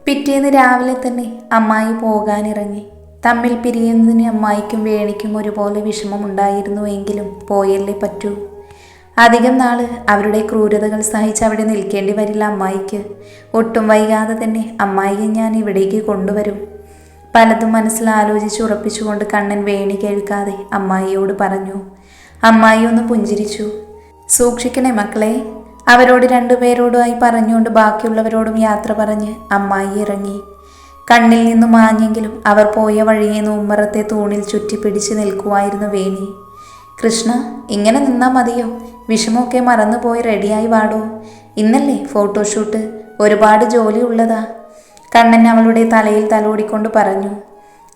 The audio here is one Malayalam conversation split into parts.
പിറ്റേന്ന് രാവിലെ തന്നെ അമ്മായി പോകാനിറങ്ങി. തമ്മിൽ പിരിയുന്നതിന് അമ്മായിക്കും വേണിക്കും ഒരുപോലെ വിഷമമുണ്ടായിരുന്നുവെങ്കിലും പോയല്ലേ പറ്റൂ. അധികം നാള് അവരുടെ ക്രൂരതകൾ സഹിച്ച് അവിടെ നിൽക്കേണ്ടി വരില്ല അമ്മായിക്ക്. ഒട്ടും വൈകാതെ തന്നെ അമ്മായിയെ ഞാൻ ഇവിടേക്ക് കൊണ്ടുവരും. പലതും മനസ്സിൽ ആലോചിച്ച് ഉറപ്പിച്ചുകൊണ്ട് കണ്ണൻ വേണി കേൾക്കാതെ അമ്മായിയോട് പറഞ്ഞു. അമ്മായി ഒന്ന് പുഞ്ചിരിച്ചു. സൂക്ഷിക്കണേ മക്കളെ, അവരോട് രണ്ടുപേരോടുമായി പറഞ്ഞുകൊണ്ട് ബാക്കിയുള്ളവരോടും യാത്ര പറഞ്ഞ് അമ്മായി ഇറങ്ങി. കണ്ണിൽ നിന്നും മാഞ്ഞെങ്കിലും അവർ പോയ വഴിയെ ഉമ്മറത്തെ തൂണിൽ ചുറ്റിപ്പിടിച്ച് നിൽക്കുമായിരുന്നു വേണി. കൃഷ്ണ, ഇങ്ങനെ നിന്നാൽ മതിയോ? വിഷമമൊക്കെ മറന്നുപോയി റെഡിയായി വാടോ. ഇന്നല്ലേ ഫോട്ടോഷൂട്ട്, ഒരുപാട് ജോലി ഉള്ളതാ. കണ്ണൻ അവളുടെ തലയിൽ തലോടിക്കൊണ്ട് പറഞ്ഞു.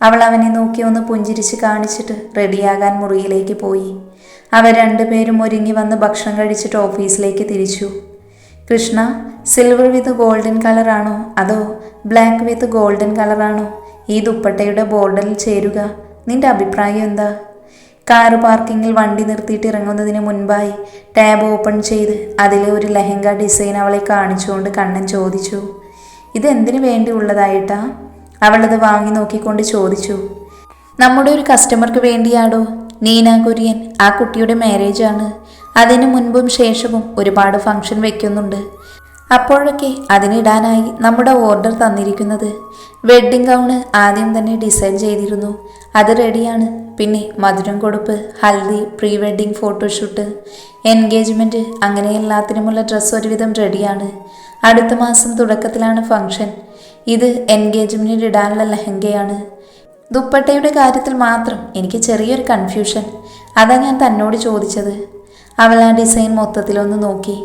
അവൾ അവനെ നോക്കി ഒന്ന് പുഞ്ചിരിച്ച് കാണിച്ചിട്ട് റെഡിയാകാൻ മുറിയിലേക്ക് പോയി. അവർ രണ്ടുപേരും ഒരുങ്ങി വന്ന് ഭക്ഷണം കഴിച്ചിട്ട് ഓഫീസിലേക്ക് തിരിച്ചു. കൃഷ്ണ, സിൽവർ വിത്ത് ഗോൾഡൻ കളറാണോ അതോ ബ്ലാക്ക് വിത്ത് ഗോൾഡൻ കളറാണോ ഈ ദുപ്പട്ടയുടെ ബോർഡറിൽ ചേരുക? നിന്റെ അഭിപ്രായം എന്താ? കാറ് പാർക്കിങ്ങിൽ വണ്ടി നിർത്തിയിട്ട് ഇറങ്ങുന്നതിന് മുൻപായി ടാബ് ഓപ്പൺ ചെയ്ത് അതിലെ ഒരു ലെഹങ്ക ഡിസൈൻ അവളെ കാണിച്ചുകൊണ്ട് കണ്ണൻ ചോദിച്ചു. ഇതെന്തിനു വേണ്ടി ഉള്ളതായിട്ടാ? അവളത് വാങ്ങി നോക്കിക്കൊണ്ട് ചോദിച്ചു. നമ്മുടെ ഒരു കസ്റ്റമർക്ക് വേണ്ടിയാടോ. നീന കുര്യൻ, ആ കുട്ടിയുടെ മാരേജാണ്. അതിനു മുൻപും ശേഷവും ഒരുപാട് ഫംഗ്ഷൻ വെക്കുന്നുണ്ട്. അപ്പോഴൊക്കെ അതിനിടാനായി നമ്മുടെ ഓർഡർ തന്നിരിക്കുന്നത്. വെഡ്ഡിംഗ് ഗൗണ് ആദ്യം തന്നെ ഡിസൈൻ ചെയ്തിരുന്നു, അത് റെഡിയാണ്. പിന്നെ മധുരം കൊടുപ്പ്, haldi, pre wedding photoshoot, engagement, അങ്ങനെ എല്ലാത്തിനുമുള്ള ഡ്രസ്സ് ഒരുവിധം റെഡിയാണ്. അടുത്ത മാസം തുടക്കത്തിലാണ് ഫംഗ്ഷൻ. ഇത് എൻഗേജ്മെൻറ്റിന് ഇടാനുള്ള ലെഹങ്കയാണ്. ദുപ്പട്ടയുടെ കാര്യത്തിൽ മാത്രം എനിക്ക് ചെറിയൊരു കൺഫ്യൂഷൻ, അതാ ഞാൻ തന്നോട് ചോദിച്ചത്. അവൾ ആ ഡിസൈൻ മൊത്തത്തിലൊന്ന് നോക്കി.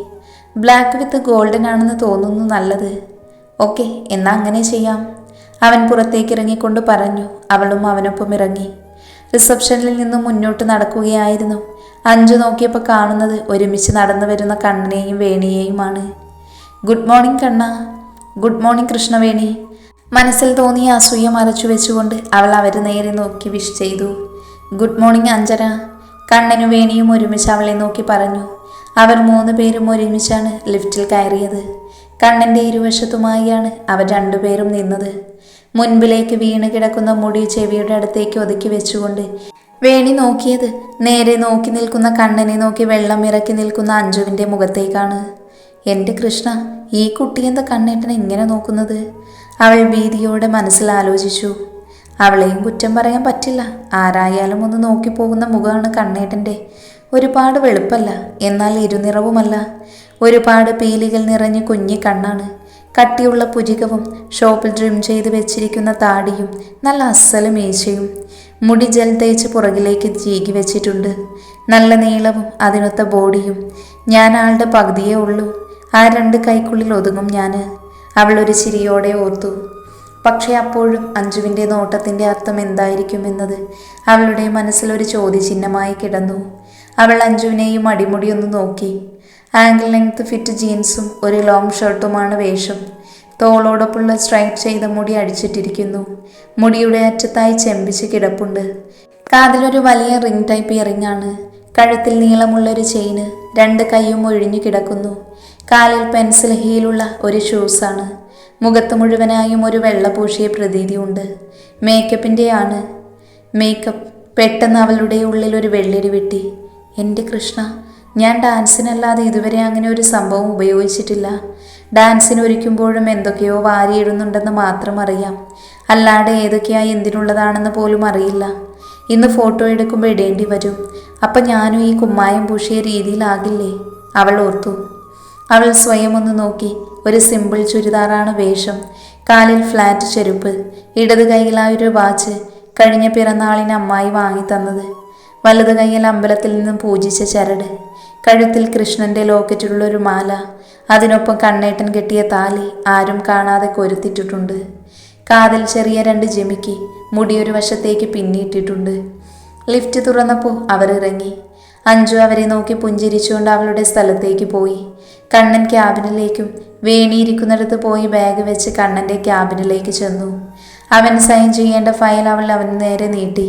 ബ്ലാക്ക് വിത്ത് ഗോൾഡൻ ആണെന്ന് തോന്നുന്നു നല്ലത്. ഓക്കെ, എന്നാൽ അങ്ങനെ ചെയ്യാം, അവൻ പുറത്തേക്ക് ഇറങ്ങിക്കൊണ്ട് പറഞ്ഞു. അവളും അവനൊപ്പം ഇറങ്ങി. റിസപ്ഷനിൽ നിന്നും മുന്നോട്ട് നടക്കുകയായിരുന്നു. അഞ്ചു നോക്കിയപ്പോൾ കാണുന്നത് ഒരുമിച്ച് നടന്നു വരുന്ന കണ്ണനെയും വേണിയെയുമാണ്. Good morning Kanna. Good morning Krishnaveni. മനസ്സിൽ തോന്നിയ അസൂയ മറച്ചു വെച്ചുകൊണ്ട് അവൾ അവരെ നേരെ നോക്കി വിഷ് ചെയ്തു. Good morning Anjana. കണ്ണനും വേണിയും ഒരുമിച്ച് അവളെ നോക്കി പറഞ്ഞു. അവർ 3 പേരും ഒരുമിച്ചാണ് ലിഫ്റ്റിൽ കയറിയത്. കണ്ണൻ്റെ ഇരുവശത്തുമായാണ് അവർ രണ്ടുപേരും നിന്നത്. മുൻപിലേക്ക് വീണ് കിടക്കുന്ന മുടി ചെവിയുടെ അടുത്തേക്ക് ഒതുക്കി വെച്ചുകൊണ്ട് വേണി നോക്കിയത് നേരെ നോക്കി നിൽക്കുന്ന കണ്ണനെ നോക്കി വെള്ളം ഇറക്കി നിൽക്കുന്ന അഞ്ജുവിൻ്റെ മുഖത്തേക്കാണ്. എൻ്റെ കൃഷ്ണ, ഈ കുട്ടി എന്താ കണ്ണേട്ടനെ ഇങ്ങനെ നോക്കുന്നത്? അവൾ ഭീതിയോടെ മനസ്സിൽ ആലോചിച്ചു. അവളെയും കുറ്റം പറയാൻ പറ്റില്ല. ആരായാലും ഒന്ന് നോക്കിപ്പോകുന്ന മുഖമാണ് കണ്ണേട്ടൻ്റെ. ഒരുപാട് വെളുപ്പല്ല, എന്നാൽ ഇരുനിറവുമല്ല. ഒരുപാട് പീലികൾ നിറഞ്ഞ് കുഞ്ഞി കണ്ണാണ്. കട്ടിയുള്ള പുരികവും ഷോപ്പിൽ ട്രിം ചെയ്ത് വെച്ചിരിക്കുന്ന താടിയും നല്ല അസ്സല് മീശയും. മുടി ജെൽ തേച്ച് പുറകിലേക്ക് ചീകി വെച്ചിട്ടുണ്ട്. നല്ല നീളവും അതിനൊത്ത ബോഡിയും. ഞാൻ ആളുടെ പകുതിയേ ഉള്ളൂ. ആ 2 കൈക്കുള്ളിൽ ഒതുങ്ങും ഞാൻ, അവൾ ഒരു ചിരിയോടെ ഓർത്തു. പക്ഷെ അപ്പോഴും അഞ്ജുവിൻ്റെ നോട്ടത്തിൻ്റെ അർത്ഥം എന്തായിരിക്കുമെന്നത് അവളുടെ മനസ്സിലൊരു ചോദ്യചിഹ്നമായി കിടന്നു. അവൾ അഞ്ജുവിനെയും അടിമുടിയൊന്ന് നോക്കി. ആംഗിൾ ലെങ്ത് ഫിറ്റ് ജീൻസും ഒരു ലോങ് ഷർട്ടുമാണ് വേഷം. തോളോടൊപ്പമുള്ള സ്ട്രൈറ്റ് ചെയ്ത മുടി അടിച്ചിട്ടിരിക്കുന്നു. മുടിയുടെ അറ്റത്തായി ചെമ്പിച്ച് കിടപ്പുണ്ട്. കാതിലൊരു വലിയ റിംഗ് ടൈപ്പ് ഇയറിംഗ് ആണ്. കഴുത്തിൽ നീളമുള്ളൊരു ചെയിന്. 2 കൈയും ഒഴിഞ്ഞു കിടക്കുന്നു. കാലിൽ പെൻസിൽ ഹീലുള്ള ഒരു ഷൂസാണ്. മുഖത്ത് മുഴുവനായും ഒരു വെള്ള പൂശിയ പ്രതീതിയുണ്ട്. മേക്കപ്പിൻ്റെ ആണ്. മേക്കപ്പ്. പെട്ടെന്ന് അവളുടെ ഉള്ളിൽ ഒരു വെള്ളിരി വെട്ടി. എൻ്റെ കൃഷ്ണ, ഞാൻ ഡാൻസിനല്ലാതെ ഇതുവരെ അങ്ങനെ ഒരു സംഭവം ഉപയോഗിച്ചിട്ടില്ല. ഡാൻസിന് ഒരുക്കുമ്പോഴും എന്തൊക്കെയോ വാരിയിടുന്നുണ്ടെന്ന് മാത്രം അറിയാം, അല്ലാതെ ഏതൊക്കെയായി എന്തിനുള്ളതാണെന്ന് പോലും അറിയില്ല. ഇന്ന് ഫോട്ടോ എടുക്കുമ്പോൾ ഇടേണ്ടി വരും. അപ്പം ഞാനും ഈ കുമ്മായം പൂശിയ രീതിയിലാകില്ലേ? അവൾ ഓർത്തു. അവൾ സ്വയം ഒന്ന് നോക്കി. ഒരു സിമ്പിൾ ചുരിദാറാണ് വേഷം. കാലിൽ ഫ്ലാറ്റ് ചെരുപ്പ്. ഇടത് കൈയിലായൊരു വാച്ച്. കഴിഞ്ഞ പിറന്നാളിന് അമ്മായി വാങ്ങി തന്നത്. വലത് കൈയിൽ അമ്പലത്തിൽ നിന്നും പൂജിച്ച ചരട്. കഴുത്തിൽ കൃഷ്ണൻ്റെ ലോക്കറ്റിലുള്ളൊരു മാല. അതിനൊപ്പം കണ്ണേട്ടൻ കെട്ടിയ താലി ആരും കാണാതെ കൊരുത്തിട്ടിട്ടുണ്ട്. കാതിൽ ചെറിയ 2 ജിമിക്കി. മുടിയൊരു വശത്തേക്ക് പിന്നിയിട്ടിട്ടുണ്ട്. ലിഫ്റ്റ് തുറന്നപ്പോൾ അവർ ഇറങ്ങി. അഞ്ജു അവരെ നോക്കി പുഞ്ചിരിച്ചുകൊണ്ട് അവളുടെ സ്ഥലത്തേക്ക് പോയി. കണ്ണൻ ക്യാബിനിലേക്കും വേണിയിരിക്കുന്നിടത്ത് പോയി ബാഗ് വെച്ച് കണ്ണൻ്റെ ക്യാബിനിലേക്ക് ചെന്നു. അവൻ സൈൻ ചെയ്യേണ്ട ഫയൽ അവൾ അവന് നേരെ നീട്ടി.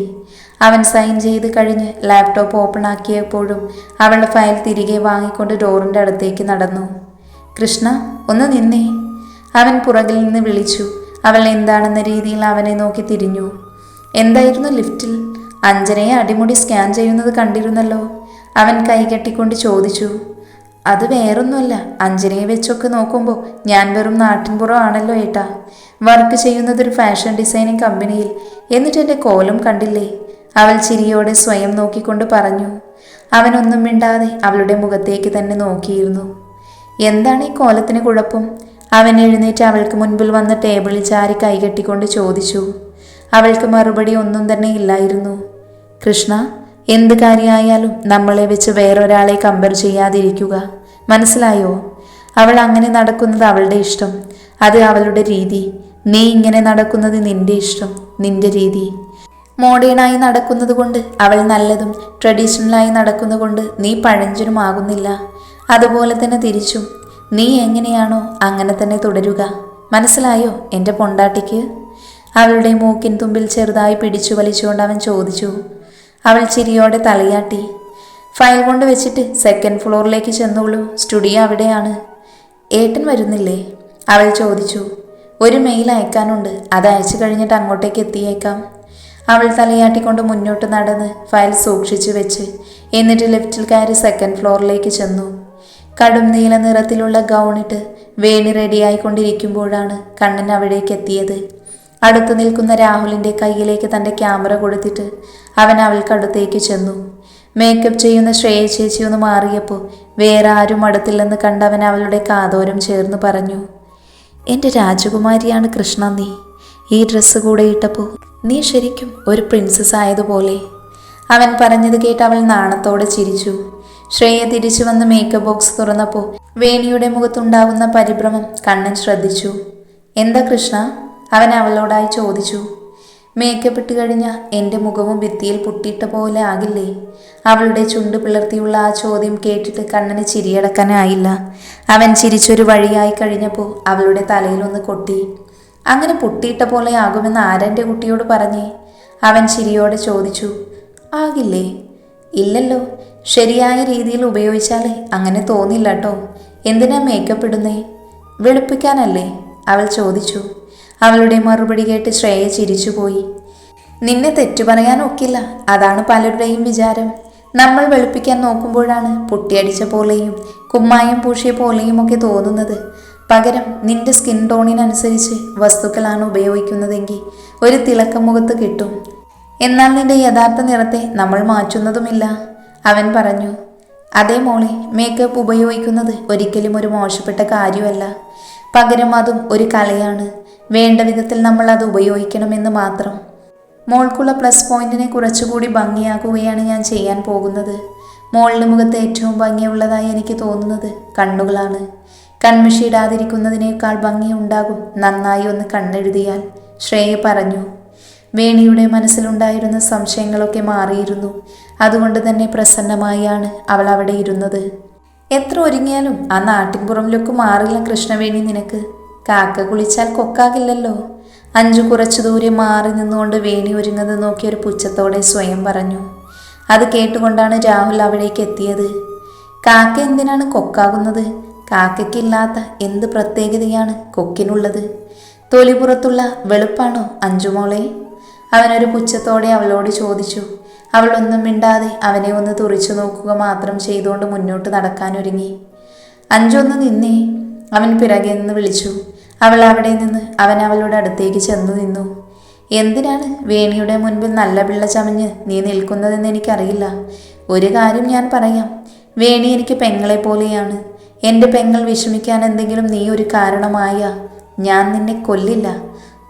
അവൻ സൈൻ ചെയ്ത് കഴിഞ്ഞ് ലാപ്ടോപ്പ് ഓപ്പൺ ആക്കിയപ്പോഴും അവൾ ഫയൽ തിരികെ വാങ്ങിക്കൊണ്ട് ഡോറിൻ്റെ അടുത്തേക്ക് നടന്നു. കൃഷ്ണ, ഒന്ന് നിന്നേ, അവൻ പുറകിൽ നിന്ന് വിളിച്ചു. അവൾ എന്താണെന്ന രീതിയിൽ അവനെ നോക്കി തിരിഞ്ഞു. എന്തായിരുന്നു ലിഫ്റ്റിൽ? അഞ്ജനയെ അടിമുടി സ്കാൻ ചെയ്യുന്നത് കണ്ടിരുന്നല്ലോ. അവൻ കൈകെട്ടിക്കൊണ്ട് ചോദിച്ചു. അത് വേറൊന്നുമല്ല, അഞ്ജനയെ വെച്ചൊക്കെ നോക്കുമ്പോൾ ഞാൻ വെറും നാട്ടിൻപുറം ആണല്ലോ ഏട്ടാ. വർക്ക് ചെയ്യുന്നതൊരു ഫാഷൻ ഡിസൈനിങ് കമ്പനിയിൽ. എന്നിട്ട് എൻ്റെ കോലം കണ്ടില്ലേ? അവൾ ചിരിയോടെ സ്വയം നോക്കിക്കൊണ്ട് പറഞ്ഞു. അവനൊന്നും മിണ്ടാതെ അവളുടെ മുഖത്തേക്ക് തന്നെ നോക്കിയിരുന്നു. എന്താണ് ഈ കോലത്തിന് കുഴപ്പം? അവൻ എഴുന്നേറ്റ് അവൾക്ക് മുൻപിൽ വന്ന് ടേബിളിൽ ചാരി കൈകെട്ടിക്കൊണ്ട് ചോദിച്ചു. അവൾക്ക് മറുപടി ഒന്നും തന്നെ ഇല്ലായിരുന്നു. കൃഷ്ണ, എന്ത് കാര്യമായാലും നമ്മളെ വെച്ച് വേറൊരാളെ കമ്പയർ ചെയ്യാതിരിക്കുക, മനസ്സിലായോ? അവൾ അങ്ങനെ നടക്കുന്നത് അവളുടെ ഇഷ്ടം, അത് അവളുടെ രീതി. നീ ഇങ്ങനെ നടക്കുന്നത് നിന്റെ ഇഷ്ടം, നിന്റെ രീതി. മോഡേണായി നടക്കുന്നത് കൊണ്ട് അവൾ നല്ലതും ട്രഡീഷണലായി നടക്കുന്നതുകൊണ്ട് നീ പഴഞ്ചനുമാകുന്നില്ല. അതുപോലെ തന്നെ തിരിച്ചും. നീ എങ്ങനെയാണോ അങ്ങനെ തന്നെ തുടരുക, മനസ്സിലായോ എൻ്റെ പൊണ്ടാട്ടിക്ക്? അവളുടെ മൂക്കിൻ തുമ്പിൽ ചെറുതായി പിടിച്ചു വലിച്ചുകൊണ്ട് അവൻ ചോദിച്ചു. അവൾ ചിരിയോടെ തലയാട്ടി. ഫയൽ കൊണ്ട് വെച്ചിട്ട് സെക്കൻഡ് ഫ്ലോറിലേക്ക് ചെന്നോളൂ, സ്റ്റുഡിയോ അവിടെയാണ്. ഏട്ടൻ വരുന്നില്ലേ? അവൾ ചോദിച്ചു. ഒരു മെയിൽ അയക്കാനുണ്ട്, അത് അയച്ചു കഴിഞ്ഞിട്ട് അങ്ങോട്ടേക്ക് എത്തിയേക്കാം. അവൾ തലയാട്ടിക്കൊണ്ട് മുന്നോട്ട് നടന്ന് ഫയൽ സൂക്ഷിച്ചു വെച്ച് എന്നിട്ട് ലിഫ്റ്റിൽ കയറി സെക്കൻഡ് ഫ്ലോറിലേക്ക് ചെന്നു. കടും നീല നിറത്തിലുള്ള ഗൗണിട്ട് വേണി റെഡിയായിക്കൊണ്ടിരിക്കുമ്പോഴാണ് കണ്ണൻ അവിടേക്ക് എത്തിയത്. അടുത്തു നിൽക്കുന്ന രാഹുലിൻ്റെ കയ്യിലേക്ക് തൻ്റെ ക്യാമറ കൊടുത്തിട്ട് അവൻ അവൾക്കടുത്തേക്ക് ചെന്നു. മേക്കപ്പ് ചെയ്യുന്ന ശ്രേയ ചേച്ചി ഒന്ന് മാറിയപ്പോൾ വേറെ ആരും അടുത്തില്ലെന്ന് കണ്ടവൻ അവളുടെ കാതോരം ചേർന്ന് പറഞ്ഞു. എൻ്റെ രാജകുമാരിയാണ് കൃഷ്ണ നീ. ഈ ഡ്രസ്സ് കൂടെ ഇട്ടപ്പോൾ നീ ശരിക്കും ഒരു പ്രിൻസസ് ആയതുപോലെ. അവൻ പറഞ്ഞത് കേട്ട് അവൾ നാണത്തോടെ ചിരിച്ചു. ശ്രേയ തിരിച്ചു വന്ന് മേക്കപ്പ് ബോക്സ് തുറന്നപ്പോൾ വേണിയുടെ മുഖത്തുണ്ടാകുന്ന പരിഭ്രമം കണ്ണൻ ശ്രദ്ധിച്ചു. എന്താ കൃഷ്ണ? അവൻ അവളോടായി ചോദിച്ചു. മേക്കപ്പ് ഇട്ട് കഴിഞ്ഞാൽ എൻ്റെ മുഖവും ഭിത്തിയിൽ പുട്ടിയിട്ട പോലെ ആകില്ലേ? അവളുടെ ചുണ്ട് പിളർത്തിയുള്ള ആ ചോദ്യം കേട്ടിട്ട് കണ്ണന് ചിരിയടക്കാനായില്ല. അവൻ ചിരിച്ചൊരു വഴിയായി കഴിഞ്ഞപ്പോൾ അവളുടെ തലയിലൊന്ന് കൊട്ടി. അങ്ങനെ പുട്ടിയിട്ട പോലെ ആകുമെന്ന് ആരെൻ്റെ കുട്ടിയോട് പറഞ്ഞേ? അവൻ ചിരിയോടെ ചോദിച്ചു. ആകില്ലേ? ഇല്ലല്ലോ, ശരിയായ രീതിയിൽ ഉപയോഗിച്ചാൽ അങ്ങനെ തോന്നില്ല കേട്ടോ. എന്തിനാ മേക്കപ്പ് ഇടുന്നേ? വെളുപ്പിക്കാനല്ലേ? അവൾ ചോദിച്ചു. അവളുടെ മറുപടി കേട്ട് ശ്രേയ ചിരിച്ചുപോയി. നിന്നെ തെറ്റു പറയാൻ ഒക്കില്ല, അതാണ് പലരുടെയും വിചാരം. നമ്മൾ വെളുപ്പിക്കാൻ നോക്കുമ്പോഴാണ് പുട്ടിയടിച്ച പോലെയും കുമ്മായം പൂശിയ പോലെയും ഒക്കെ തോന്നുന്നത്. പകരം നിന്റെ സ്കിൻ ടോണിനനുസരിച്ച് വസ്തുക്കളാണ് ഉപയോഗിക്കുന്നതെങ്കിൽ ഒരു തിളക്കം മുഖത്ത് കിട്ടും. എന്നാൽ നിന്റെ യഥാർത്ഥ നിറത്തെ നമ്മൾ മാറ്റുന്നതുമില്ല, അവൻ പറഞ്ഞു. അതേ മോളെ, മേക്കപ്പ് ഉപയോഗിക്കുന്നത് ഒരിക്കലും ഒരു മോശപ്പെട്ട കാര്യമല്ല. പകരം അതും ഒരു കലയാണ്. വേണ്ട വിധത്തിൽ നമ്മൾ അത് ഉപയോഗിക്കണമെന്ന് മാത്രം. മോൾക്കുള്ള പ്ലസ് പോയിന്റിനെ കുറച്ചുകൂടി ഭംഗിയാക്കുകയാണ് ഞാൻ ചെയ്യാൻ പോകുന്നത്. മോളുടെ മുഖത്ത് ഏറ്റവും ഭംഗിയുള്ളതായി എനിക്ക് തോന്നുന്നത് കണ്ണുകളാണ്. കൺമഷി ഇടാതിരിക്കുന്നതിനേക്കാൾ ഭംഗിയുണ്ടാകും നന്നായി ഒന്ന് കണ്ണെഴുതിയാൽ, ശ്രേയ പറഞ്ഞു. വേണിയുടെ മനസ്സിലുണ്ടായിരുന്ന സംശയങ്ങളൊക്കെ മാറിയിരുന്നു. അതുകൊണ്ട് തന്നെ പ്രസന്നമായാണ് അവൾ അവിടെ ഇരുന്നത്. എത്ര ഒരുങ്ങിയാലും ആ നാട്ടിൻപുറം ലുക്ക് മാറില്ല കൃഷ്ണവേണി നിനക്ക്. കാക്ക കുളിച്ചാൽ കൊക്കാകില്ലല്ലോ. അഞ്ചു കുറച്ചു ദൂരെ മാറി നിന്നുകൊണ്ട് വേണി ഒരുങ്ങുന്നത് നോക്കി ഒരു പുച്ഛത്തോടെ സ്വയം പറഞ്ഞു. അത് കേട്ടുകൊണ്ടാണ് രാഹുൽ അവിടേക്ക് എത്തിയത്. കാക്ക എന്തിനാണ് കൊക്കാകുന്നത്? കാക്കയ്ക്കില്ലാത്ത എന്ത് പ്രത്യേകതയാണ് കൊക്കിനുള്ളത്? തൊലിപുറത്തുള്ള വെളുപ്പാണോ അഞ്ചുമോളെ? അവനൊരു പുച്ഛത്തോടെ അവളോട് ചോദിച്ചു. അവൾ ഒന്നും മിണ്ടാതെ അവനെ ഒന്ന് തുറിച്ചു നോക്കുക മാത്രം ചെയ്തുകൊണ്ട് മുന്നോട്ട് നടക്കാനൊരുങ്ങി. അഞ്ചൊന്ന് നിന്നേ, അവൻ പിറകെ നിന്ന് വിളിച്ചു. അവൾ അവിടെ നിന്ന് അവൻ അവളുടെ അടുത്തേക്ക് ചെന്നു നിന്നു. എന്തിനാണ് വേണിയുടെ മുൻപിൽ നല്ല പിള്ള ചമഞ്ഞ് നീ നിൽക്കുന്നതെന്ന് എനിക്കറിയില്ല. ഒരു കാര്യം ഞാൻ പറയാം, വേണി എനിക്ക് പെങ്ങളെ പോലെയാണ്. എൻ്റെ പെങ്ങൾ വിഷമിക്കാൻ എന്തെങ്കിലും നീ ഒരു കാരണമായ ഞാൻ നിന്നെ കൊല്ലില്ല.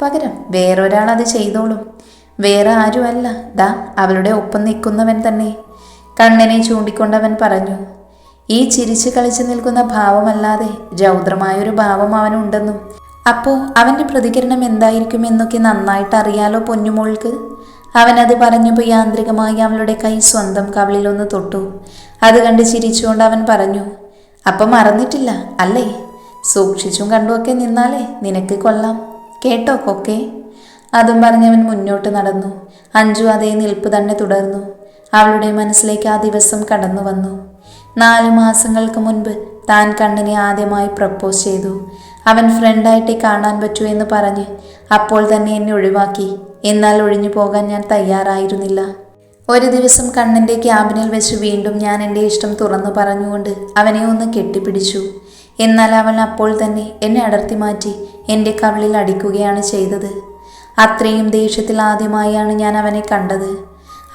പകരം വേറൊരാൾ അത് ചെയ്തോളും. വേറെ ആരുമല്ല, ദാ അവളുടെ ഒപ്പം നിൽക്കുന്നവൻ തന്നെ. കണ്ണനെ ചൂണ്ടിക്കൊണ്ടവൻ പറഞ്ഞു. ഈ ചിരിച്ചു കളിച്ചു നിൽക്കുന്ന ഭാവമല്ലാതെ രൗദ്രമായൊരു ഭാവം അവനുണ്ടെന്നും അപ്പോൾ അവൻ്റെ പ്രതികരണം എന്തായിരിക്കും എന്നൊക്കെ നന്നായിട്ട് അറിയാലോ പൊന്നുമോൾക്ക്. അവനത് പറഞ്ഞപ്പോൾ യാന്ത്രികമായി അവളുടെ കൈ സ്വന്തം കവിളിലൊന്ന് തൊട്ടു. അത് കണ്ട് ചിരിച്ചുകൊണ്ട് അവൻ പറഞ്ഞു. അപ്പം മറന്നിട്ടില്ല അല്ലേ? സൂക്ഷിച്ചും കണ്ടുമൊക്കെ നിന്നാലേ നിനക്ക് കൊള്ളാം കേട്ടോ കൊക്കെ. അതും പറഞ്ഞവൻ മുന്നോട്ട് നടന്നു. അഞ്ജു അതേ നിൽപ്പ് തന്നെ തുടർന്നു. അവളുടെ മനസ്സിലേക്ക് ആ ദിവസം കടന്നു വന്നു. 4 മാസങ്ങൾക്ക് മുൻപ് താൻ കണ്ണനെ ആദ്യമായി പ്രപ്പോസ് ചെയ്തു. അവൻ ഫ്രണ്ടായിട്ടേ കാണാൻ പറ്റൂ എന്ന് പറഞ്ഞ് അപ്പോൾ തന്നെ എന്നെ ഒഴിവാക്കി. എന്നാൽ ഒഴിഞ്ഞു പോകാൻ ഞാൻ തയ്യാറായിരുന്നില്ല. ഒരു ദിവസം കണ്ണൻ്റെ ക്യാബിനിൽ വെച്ച് വീണ്ടും ഞാൻ എൻ്റെ ഇഷ്ടം തുറന്നു പറഞ്ഞുകൊണ്ട് അവനെ ഒന്ന് കെട്ടിപ്പിടിച്ചു. എന്നാൽ അവൻ അപ്പോൾ തന്നെ എന്നെ അടർത്തി മാറ്റി എൻ്റെ കവിളിൽ അടിക്കുകയാണ് ചെയ്തത്. അത്രയും ദേഷ്യത്തിൽ ആദ്യമായാണ് ഞാൻ അവനെ കണ്ടത്.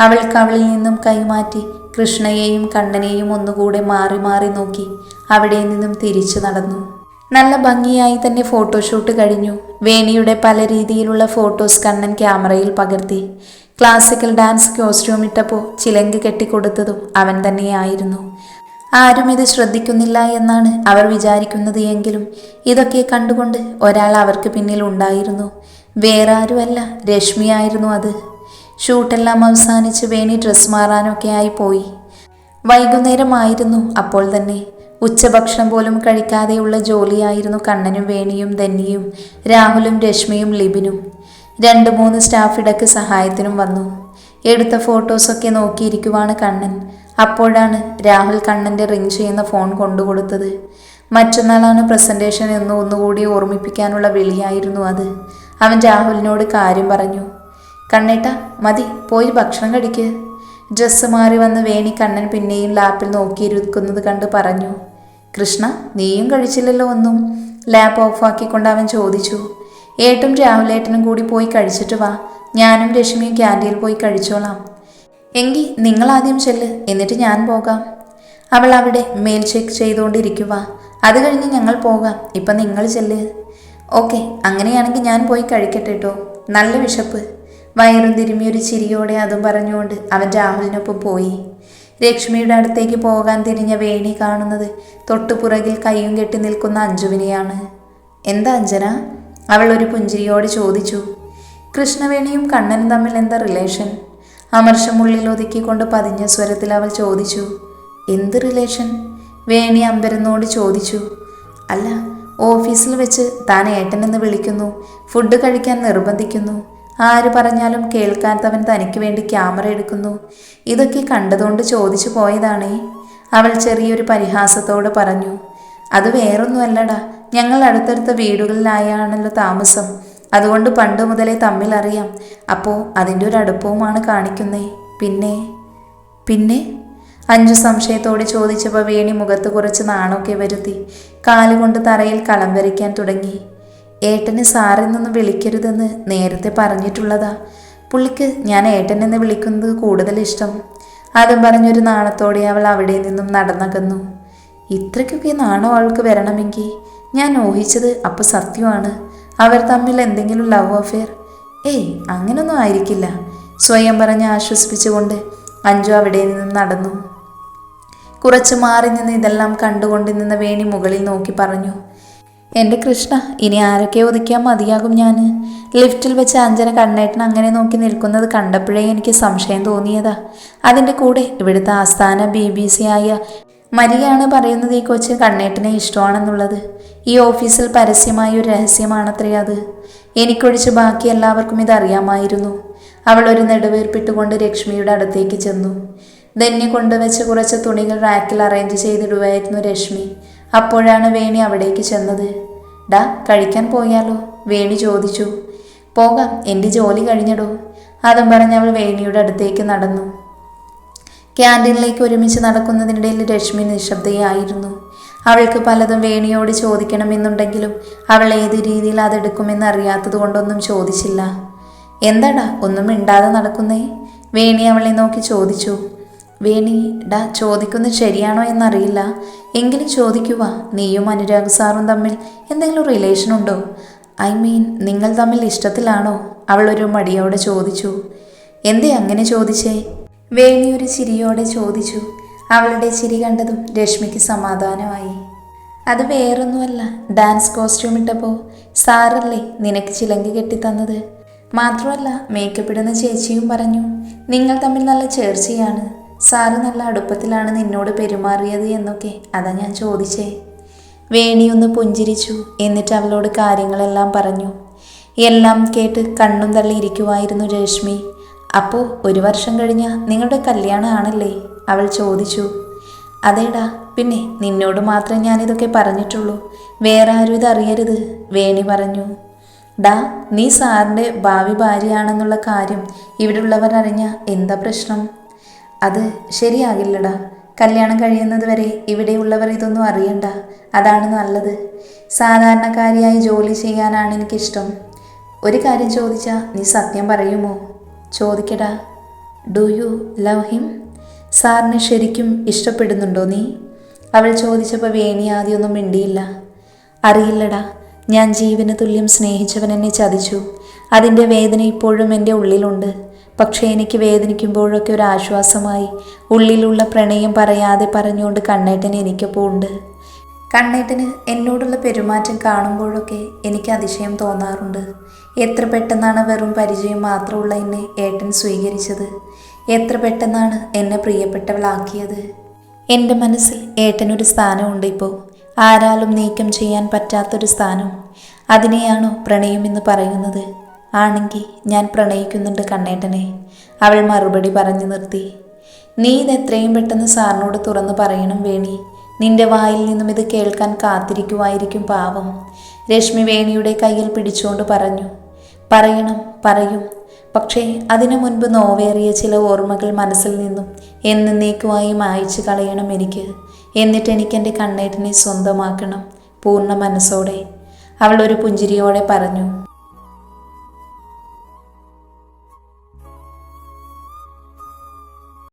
അവൾ കവിളിൽ നിന്നും കൈമാറ്റി കൃഷ്ണയെയും കണ്ണനെയും ഒന്നുകൂടെ മാറി മാറി നോക്കി അവിടെ നിന്നും തിരിച്ചു നടന്നു. നല്ല ഭംഗിയായി തന്നെ ഫോട്ടോഷൂട്ട് കഴിഞ്ഞു. വേണിയുടെ പല രീതിയിലുള്ള ഫോട്ടോസ് കണ്ണൻ ക്യാമറയിൽ പകർത്തി. ക്ലാസിക്കൽ ഡാൻസ് കോസ്റ്റ്യൂം ഇട്ടപ്പോൾ ചിലങ്ക് കെട്ടിക്കൊടുത്തതും അവൻ തന്നെയായിരുന്നു. ആരും ഇത് ശ്രദ്ധിക്കുന്നില്ല എന്നാണ് അവർ വിചാരിക്കുന്നത് എങ്കിലും ഇതൊക്കെ കണ്ടുകൊണ്ട് ഒരാൾ അവർക്ക് പിന്നിൽ ഉണ്ടായിരുന്നു. വേറെ ആരുമല്ല, രശ്മിയായിരുന്നു അത്. ഷൂട്ടെല്ലാം അവസാനിച്ച് വേണി ഡ്രസ് മാറാനൊക്കെ ആയി പോയി. വൈകുന്നേരമായിരുന്നു അപ്പോൾ തന്നെ. ഉച്ചഭക്ഷണം പോലും കഴിക്കാതെയുള്ള ജോലിയായിരുന്നു കണ്ണനും വേണിയും ധന്യയും രാഹുലും രശ്മിയും ലിബിനും. 2-3 സ്റ്റാഫ് ഇടയ്ക്ക് സഹായത്തിനും വന്നു. എടുത്ത ഫോട്ടോസൊക്കെ നോക്കിയിരിക്കുവാണ് കണ്ണൻ. അപ്പോഴാണ് രാഹുൽ കണ്ണൻ്റെ റിങ് ചെയ്യുന്ന ഫോൺ കൊണ്ടുകൊടുത്തത്. മറ്റന്നാളാണ് പ്രസൻറ്റേഷൻ എന്ന് ഒന്നുകൂടി ഓർമ്മിപ്പിക്കാനുള്ള വിളിയായിരുന്നു അത്. അവൻ രാഹുലിനോട് കാര്യം പറഞ്ഞു. കണ്ണേട്ട മതി, പോയി ഭക്ഷണം കഴിക്ക്. ഡ്രസ്സ് മാറി വന്ന് വേണി കണ്ണൻ പിന്നെയും ലാപ്പിൽ നോക്കിയിരിക്കുന്നത് കണ്ട് പറഞ്ഞു. കൃഷ്ണ, നീയും കഴിച്ചില്ലല്ലോ ഒന്നും. ലാപ്പ് ഓഫാക്കിക്കൊണ്ട് അവൻ ചോദിച്ചു. ഏട്ടും രാഹുലേട്ടനും കൂടി പോയി കഴിച്ചിട്ട് വാ, ഞാനും രശ്മിയും ക്യാൻറ്റീനിൽ പോയി കഴിച്ചോളാം. എങ്കിൽ നിങ്ങളാദ്യം ചെല്ല്, എന്നിട്ട് ഞാൻ പോകാം. അവൾ അവിടെ മെയിൽ ചെക്ക് ചെയ്തുകൊണ്ടിരിക്കുക. അത് കഴിഞ്ഞ് ഞങ്ങൾ പോകാം, ഇപ്പം നിങ്ങൾ ചെല്ല്. ഓക്കെ, അങ്ങനെയാണെങ്കിൽ ഞാൻ പോയി കഴിക്കട്ടെ കേട്ടോ, നല്ല വിശപ്പ്. വയറും തിരുമ്മിയൊരു ചിരിയോടെ അതും പറഞ്ഞുകൊണ്ട് അവൻ രാഹുലിനൊപ്പം പോയി. ലക്ഷ്മിയുടെ അടുത്തേക്ക് പോകാൻ തിരിഞ്ഞ വേണി കാണുന്നത് തൊട്ടുപുറകിൽ കയ്യും കെട്ടി നിൽക്കുന്ന അഞ്ജുവിനെയാണ്. എന്താ അഞ്ജന? അവൾ ഒരു പുഞ്ചിരിയോട് ചോദിച്ചു. കൃഷ്ണവേണിയും കണ്ണനും തമ്മിൽ എന്താ റിലേഷൻ? അമർഷമുള്ളിൽ ഒതുക്കിക്കൊണ്ട് പതിഞ്ഞ സ്വരത്തിൽ അവൾ ചോദിച്ചു. എന്ത് റിലേഷൻ? വേണി അമ്പരനോട് ചോദിച്ചു. അല്ല, ഓഫീസിൽ വെച്ച് താൻ ഏട്ടനെന്ന് വിളിക്കുന്നു, ഫുഡ് കഴിക്കാൻ നിർബന്ധിക്കുന്നു, ആര് പറഞ്ഞാലും കേൾക്കാത്തവൻ തനിക്ക് വേണ്ടി ക്യാമറ എടുക്കുന്നു. ഇതൊക്കെ കണ്ടതുകൊണ്ട് ചോദിച്ചു പോയതാണേ. അവൾ ചെറിയൊരു പരിഹാസത്തോടെ പറഞ്ഞു. അത് വേറൊന്നുമല്ലടാ, ഞങ്ങൾ അടുത്തടുത്ത വീടുകളിലായാണല്ലോ താമസം. അതുകൊണ്ട് പണ്ട് മുതലേ തമ്മിൽ അറിയാം. അപ്പോൾ അതിൻ്റെ ഒരു അടുപ്പവുമാണ് കാണിക്കുന്നേ. പിന്നെ അഞ്ജു സംശയത്തോടെ ചോദിച്ചപ്പോൾ വേണി മുഖത്ത് കുറച്ച് നാണമൊക്കെ വരുത്തി കാലുകൊണ്ട് തറയിൽ കളം വരയ്ക്കാൻ തുടങ്ങി. ഏട്ടന് സാറിൽ നിന്ന് വിളിക്കരുതെന്ന് നേരത്തെ പറഞ്ഞിട്ടുള്ളതാ. പുള്ളിക്ക് ഞാൻ ഏട്ടനെന്ന് വിളിക്കുന്നത് കൂടുതൽ ഇഷ്ടം. അതും പറഞ്ഞൊരു നാണത്തോടെ അവൾ അവിടെ നിന്നും നടന്നകന്നു. ഇത്രയ്ക്കൊക്കെ നാണം അവൾക്ക് വരണമെങ്കിൽ ഞാൻ ഊഹിച്ചത് അപ്പോൾ സത്യമാണ്. അവർ തമ്മിൽ എന്തെങ്കിലും ലവ് അഫെയർ? ഏയ്, അങ്ങനൊന്നും ആയിരിക്കില്ല, സ്വയം പറഞ്ഞ് ആശ്വസിപ്പിച്ചുകൊണ്ട് അഞ്ജു അവിടെ നിന്നും നടന്നു. കുറച്ച് മാറി നിന്ന് ഇതെല്ലാം കണ്ടുകൊണ്ട് നിന്ന വേണി മുകളിൽ നോക്കി പറഞ്ഞു. എൻ്റെ കൃഷ്ണ, ഇനി ആരൊക്കെ ഒതുക്കിയാൽ മതിയാകും ഞാൻ. ലിഫ്റ്റിൽ വെച്ച് അഞ്ജന കണ്ണേട്ടൻ അങ്ങനെ നോക്കി നിൽക്കുന്നത് കണ്ടപ്പോഴേ എനിക്ക് സംശയം തോന്നിയതാ. അതിൻ്റെ കൂടെ ഇവിടുത്തെ ആസ്ഥാന BBC ആയ മരിയാണ് പറയുന്നത് ഈ കൊച്ച് കണ്ണേട്ടനെ ഇഷ്ടമാണെന്നുള്ളത്. ഈ ഓഫീസിൽ പരസ്യമായ ഒരു രഹസ്യമാണത്രേ അത്. എനിക്കൊഴിച്ച് ബാക്കി എല്ലാവർക്കും ഇതറിയാമായിരുന്നു. അവൾ ഒരു നെടുവേർപ്പിട്ടുകൊണ്ട് ലക്ഷ്മിയുടെ അടുത്തേക്ക് ചെന്നു. ധന്യ കൊണ്ടുവച്ച് കുറച്ച് തുണികൾ റാക്കിൽ അറേഞ്ച് ചെയ്തിടുവായിരുന്നു രശ്മി. അപ്പോഴാണ് വേണി അവിടേക്ക് ചെന്നത്. ഡാ, കഴിക്കാൻ പോയാലോ? വേണി ചോദിച്ചു. പോകാം, എൻ്റെ ജോലി കഴിഞ്ഞടോ. അതും പറഞ്ഞ് അവൾ വേണിയുടെ അടുത്തേക്ക് നടന്നു. ക്യാൻറ്റീനിലേക്ക് ഒരുമിച്ച് നടക്കുന്നതിനിടയിൽ രശ്മി നിശബ്ദയായിരുന്നു. അവൾക്ക് പലതും വേണിയോട് ചോദിക്കണമെന്നുണ്ടെങ്കിലും അവൾ ഏത് രീതിയിൽ അതെടുക്കുമെന്ന് അറിയാത്തത് കൊണ്ടൊന്നും ചോദിച്ചില്ല. എന്താടാ ഒന്നും മിണ്ടാതെ നടക്കുന്നേ? വേണി അവളെ നോക്കി ചോദിച്ചു. വേണി, ഡാ, ചോദിക്കുന്നത് ശരിയാണോ എന്നറിയില്ല, എങ്കിലും ചോദിക്കുക. നീയും അനുരാഗ് സാറും തമ്മിൽ എന്തെങ്കിലും റിലേഷൻ ഉണ്ടോ? ഐ മീൻ, നിങ്ങൾ തമ്മിൽ ഇഷ്ടത്തിലാണോ? അവൾ ഒരു മടിയോടെ ചോദിച്ചു. എന്തേ അങ്ങനെ ചോദിച്ചേ? വേണി ഒരു ചിരിയോടെ ചോദിച്ചു. അവളുടെ ചിരി കണ്ടതും രശ്മിക്ക് സമാധാനമായി. അത് വേറൊന്നുമല്ല, ഡാൻസ് കോസ്റ്റ്യൂം ഇട്ടപ്പോൾ സാറല്ലേ നിനക്ക് ചിലങ്ക് കെട്ടിത്തന്നത്. മാത്രമല്ല മേക്കപ്പ് ഇടുന്ന ചേച്ചിയും പറഞ്ഞു നിങ്ങൾ തമ്മിൽ നല്ല ചേർച്ചയാണ്, സാറ് നല്ല അടുപ്പത്തിലാണ് നിന്നോട് പെരുമാറിയത് എന്നൊക്കെ. അതാ ഞാൻ ചോദിച്ചേ. വേണിയൊന്ന് പുഞ്ചിരിച്ചു. എന്നിട്ട് അവളോട് കാര്യങ്ങളെല്ലാം പറഞ്ഞു. എല്ലാം കേട്ട് കണ്ണും തള്ളിയിരിക്കുമായിരുന്നു രശ്മി. അപ്പോൾ 1 വർഷം കഴിഞ്ഞ നിങ്ങളുടെ കല്യാണം ആണല്ലേ? അവൾ ചോദിച്ചു. അതേടാ, പിന്നെ നിന്നോട് മാത്രമേ ഞാനിതൊക്കെ പറഞ്ഞിട്ടുള്ളൂ. വേറെ ആരും ഇത് അറിയരുത്, വേണി പറഞ്ഞു. ഡാ, നീ സാറിൻ്റെ ഭാവി ഭാര്യയാണെന്നുള്ള കാര്യം ഇവിടെയുള്ളവർ അറിഞ്ഞാൽ എന്താ പ്രശ്നം? അത് ശരിയാകില്ലടാ. കല്യാണം കഴിയുന്നത് വരെ ഇവിടെയുള്ളവർ ഇതൊന്നും അറിയണ്ട. അതാണ് നല്ലത്. സാധാരണക്കാരിയായി ജോലി ചെയ്യാനാണ് എനിക്കിഷ്ടം. ഒരു കാര്യം ചോദിച്ചാൽ നീ സത്യം പറയുമോ? ചോദിക്കടാ. Do you love him? സാറിനെ ശരിക്കും ഇഷ്ടപ്പെടുന്നുണ്ടോ നീ? അവൾ ചോദിച്ചപ്പോൾ വേണി ആദ്യമൊന്നും മിണ്ടിയില്ല. അറിയില്ലടാ, ഞാൻ ജീവന് തുല്യം സ്നേഹിച്ചവൻ എന്നെ ചതിച്ചു. അതിൻ്റെ വേദന ഇപ്പോഴും എൻ്റെ ഉള്ളിലുണ്ട്. പക്ഷേ എനിക്ക് വേദനിക്കുമ്പോഴൊക്കെ ഒരു ആശ്വാസമായി ഉള്ളിലുള്ള പ്രണയം പറയാതെ പറഞ്ഞുകൊണ്ട് കണ്ണേട്ടൻ എനിക്കൊപ്പം ഉണ്ട്. കണ്ണേട്ടന് എന്നോടുള്ള പെരുമാറ്റം കാണുമ്പോഴൊക്കെ എനിക്ക് അതിശയം തോന്നാറുണ്ട്. എത്ര പെട്ടെന്നാണ് വെറും പരിചയം മാത്രമുള്ള എന്നെ ഏട്ടൻ സ്വീകരിച്ചത്. എത്ര പെട്ടെന്നാണ് എന്നെ പ്രിയപ്പെട്ടവളാക്കിയത്. എൻ്റെ മനസ്സിൽ ഏട്ടനൊരു സ്ഥാനമുണ്ട് ഇപ്പോൾ. ആരാലും നീക്കം ചെയ്യാൻ പറ്റാത്തൊരു സ്ഥാനം. അതിനെയാണോ പ്രണയമെന്ന് പറയുന്നത്? ആണെങ്കിൽ ഞാൻ പ്രണയിക്കുന്നുണ്ട് കണ്ണേട്ടനെ, അവൾ മറുപടി പറഞ്ഞു നിർത്തി. നീ ഇത് എത്രയും പെട്ടെന്ന് സാറിനോട് തുറന്നു പറയണം വേണി. നിന്റെ വായിൽ നിന്നും ഇത് കേൾക്കാൻ കാത്തിരിക്കുമായിരിക്കും പാവം. രശ്മി വേണിയുടെ കയ്യിൽ പിടിച്ചുകൊണ്ട് പറഞ്ഞു. പറയണം, പറയും. പക്ഷേ അതിനു മുൻപ് നോവേറിയ ചില ഓർമ്മകൾ മനസ്സിൽ നിന്നും എന്നേക്കുമായി മായ്ച്ചു കളയണം എനിക്ക്. എന്നിട്ട് എനിക്കെൻ്റെ കണ്ണേട്ടനെ സ്വന്തമാക്കണം പൂർണ്ണ മനസ്സോടെ, അവൾ ഒരു പുഞ്ചിരിയോടെ പറഞ്ഞു.